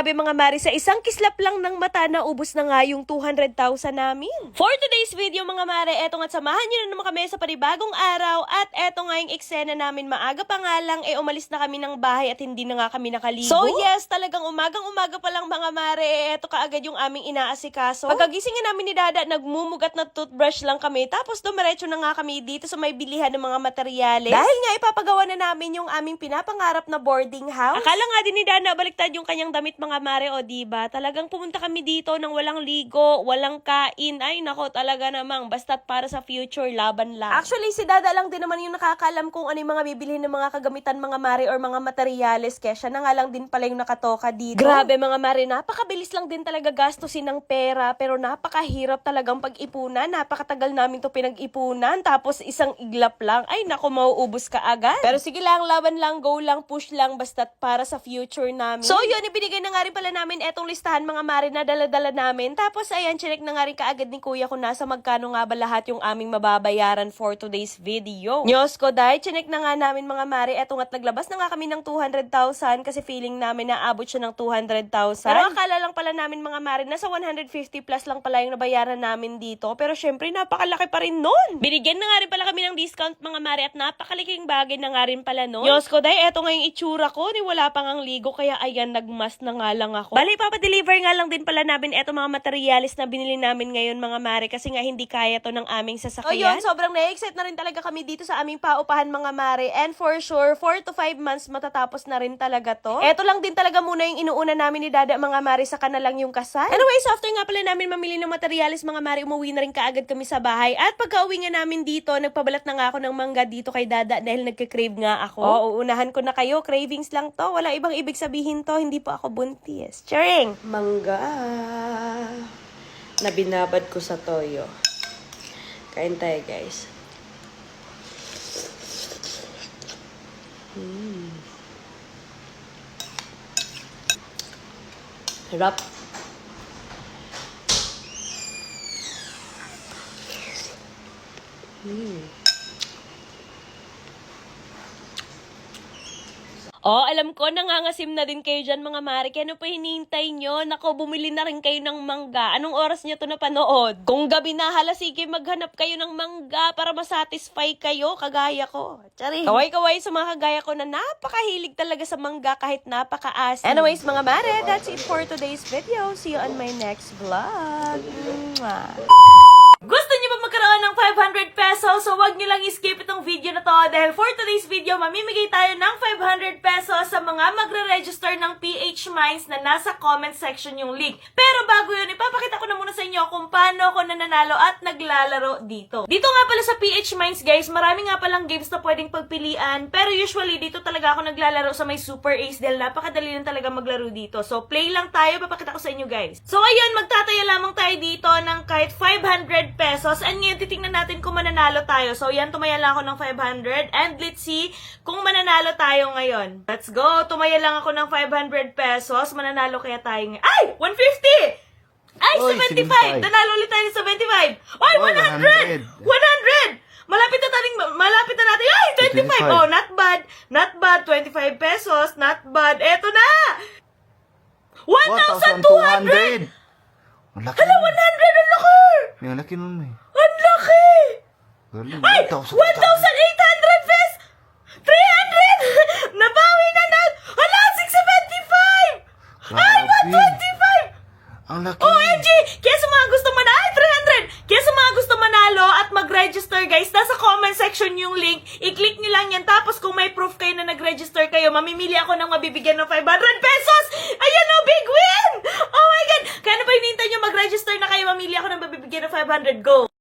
Grabe mga mare, sa isang kislap lang ng mata na ubos na nga yung 200,000 namin. For today's video mga mare, eto nga't samahan nyo na naman kami sa panibagong araw at eto nga yung eksena namin. Maaga pa nga lang, umalis na kami ng bahay at hindi na nga kami nakaligo. So yes, talagang umagang-umaga pa lang mga mare, eto kaagad yung aming inaasikaso. Pagkagising nga namin ni Dada, nagmumugat na toothbrush lang kami. Tapos dumiretso na nga kami dito sa may bilihan ng mga materyales. Dahil nga ipapagawa na namin yung aming pinapangarap na boarding house. Akala nga din ni Dada, baliktad yung kanyang damit mga mare, o diba? Talagang pumunta kami dito nang walang ligo, walang kain. Ay nako, talaga namang basta't para sa future, laban lang. Actually, si Dada lang din naman yung nakakalam kung ano yung mga bibilhin ng mga kagamitan mga mare or mga materyales. Kaya siya na nga lang din pala yung nakatoka dito. Grabe mga mare, napakabilis lang din talaga gastusin ng pera, pero napakahirap talagang pag-ipunan. Napakatagal namin to pinag-ipunan, tapos isang iglap lang. Ay nako, mauubos ka agad. Pero sige lang, laban lang, go lang, push lang, basta't para sa future namin. So yun, ibinigay na nga rin pala namin etong listahan mga mare na dala-dala namin. Tapos ayan, chinek na nga rin kaagad ni kuya kung nasa magkano nga ba lahat yung aming mababayaran for today's video. Diyos ko dahil, chinek na nga namin mga mare. Eto nga't naglabas na nga kami ng 200,000 kasi feeling namin na abot siya ng 200,000. Pero akala lang pala namin mga mare, nasa 150 plus lang pala yung nabayaran namin dito. Pero syempre, napakalaki pa rin nun. Binigyan na nga rin pala kami ng discount mga mare at napakaliking bagay na nga rin pala nun. Diyos ko dahil, eto nga yung itsura ko, ni wala pang ang ligo, kaya ayan, nagmas na nga lang ako. Bali, papadeliver nga lang din pala namin eto mga materialis na binili namin ngayon mga mare, kasi nga hindi kaya to ng aming sasakyan. O yun, sobrang na-excite na rin talaga kami dito sa aming paupahan mga mare, and for sure, 4 to 5 months matatapos na rin talaga to. Eto lang din talaga muna yung inuuna namin ni Dada mga mare, saka na lang yung kasal. Anyways, after nga pala namin mamili ng materialis mga mare, umuwi na rin kaagad kami sa bahay, at pagka-uwi nga namin dito, nagpabalat na nga ako ng mangga dito kay Dada dahil nagka-crave nga ako. Oo, uunahan ko na kayo, cravings lang to, wala ibang ibig sabihin to, hindi po ako buntis. Charing! Mangga na binabad ko sa toyo. Kain tayo, guys. Harap. Oh, alam ko, nangangasim na din kayo dyan mga mare. Kaya ano pa hinihintay nyo? Nako, bumili na rin kayo ng mangga. Anong oras nyo to napanood? Kung gabi na, hala, sige, maghanap kayo ng mangga para masatisfy kayo, kagaya ko. Tsari. Kaway-kaway sa mga kagaya ko na napakahilig talaga sa mangga kahit napakaasim. Anyways, mga mare, that's it for today's video. See you on my next vlog. Mwah. Gusto niyo ba magkaroon ng 500 pesos? So wag niyo lang i-skip itong video na to dahil for today's video, mamimigay tayo ng 500 pesos sa mga magre-register ng PH Minds na nasa comment section yung link. Pero bago yun, ipapakita ko na muna sa inyo kung paano ako nananalo at naglalaro dito. Dito nga pala sa PH Minds guys, marami nga palang games na pwedeng pagpilian, pero usually dito talaga ako naglalaro sa may Super Ace dahil napakadali lang talaga maglaro dito. So play lang tayo, papakita ko sa inyo guys. So ayun, magtataya lamang tayo dito ng kahit 500 pesos. And ngayon, titingnan natin kung mananalo tayo. So, yan, tumaya lang ako ng 500. And let's see kung mananalo tayo ngayon. Let's go! Tumaya lang ako ng 500 pesos. Mananalo kaya tayo ngayon. Ay! 150! Ay, Oy, 75! 75. Nanalo ulit tayo ng 75! Ay, 100! 100! Malapit na natin. Ay, 25! 25. Oh, not bad. Not bad. 25 pesos. Not bad. Eto na! 1,200! 1,200! Ang laki Hala, 100! nun. Ang laki! Ang laki nun eh. Ang laki! Galing, Ay! 1,800 pesos! 300! Nabawi na na! Hala! 675! Ay! 125! Ang laki. OMG! Kaya sa mga gusto manalo, ay! 300! Kaya sa mga gusto manalo at mag-register guys, nasa comment section yung link. I-click nyo lang yan. Tapos kung may proof kayo na nag-register kayo, mamimili ako ng mabibigyan ng 500 pesos! Ayan o! Big win! Oh my God! Kaya ano pa hinihintay nyo? Mag-register na kayo, mamili ako ng mabibigyan ng 500. Go!